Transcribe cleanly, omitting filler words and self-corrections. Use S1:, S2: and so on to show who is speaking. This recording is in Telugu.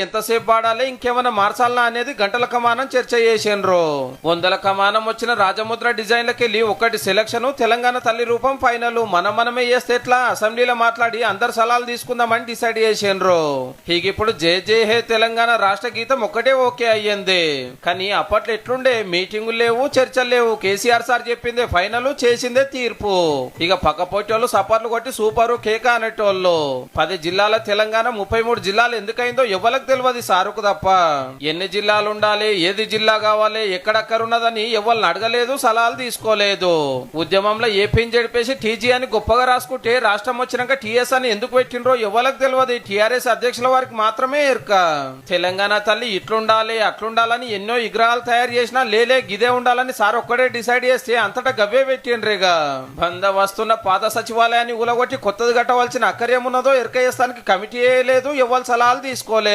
S1: ఎంతసేపు వాడాలి, ఇంకేమైనా మార్చాలనా అనేది గంటల కమానం చర్చ చేసిండ్రు. వందల కమానం వచ్చిన రాజముద్ర డిజైన్లకెళ్ళి ఒకటి సెలక్షన్, తెలంగాణ తల్లి రూపం ఫైనల్. మనమే చేస్తే ఎట్లా, అసెంబ్లీలో మాట్లాడి అందరు సలహాలు తీసుకుందామని డిసైడ్ చేసిండ్రు. ఇప్పుడు జై జై హే తెలంగాణ రాష్ట్ర గీతం ఒక్కటే ఓకే అయ్యింది. కానీ అప్పట్లో ఎట్లుండే, మీటింగులు లేవు, చర్చలు లేవు. కేసీఆర్ సార్ చెప్పిందే ఫైనల్, చేసిందే తీర్పు. పక్క పోటీ సపర్లు కొట్టి సూపరు కేక అనేటోళ్ళు. 10 జిల్లాల తెలంగాణ 33 జిల్లాలు ఎందుకైందో ఎవరికి తెలియదు సారుకు తప్ప. ఎన్ని జిల్లాలు ఉండాలి, ఏది జిల్లా కావాలి, ఎక్కడక్కరున్నదని ఎవరిని అడగలేదు, సలహాలు తీసుకోలేదు. ఉద్యమంలో ఏపీని జడిపేసి టీజీ అని గొప్పగా రాసుకుంటే రాష్ట్రం వచ్చినాక టీఎస్ అని ఎందుకు పెట్టిండ్రో ఎవరికి తెలియదు. టీఆర్ఎస్ అధ్యక్షుల వారికి మాత్రమే ఎరుక. తెలంగాణ తల్లి ఇట్లుండాలి అట్లుండాలని ఎన్నో విగ్రహాలు తయారు చేసినా లేలే గిదే ఉండాలని సార్ ఒక్కడే డిసైడ్ చేస్తే అంతటా గవ్వే పెట్టిండ్రేగా. బంద వస్తున్న పాత సచివాలయాన్ని ఊలగొట్టి కొత్తది కట్టవలసిన అక్కర్యమున్నదో ఎరక చేస్తానికి కమిటీ లేదు, ఎవరు సలహాలు తీసుకోలేదు.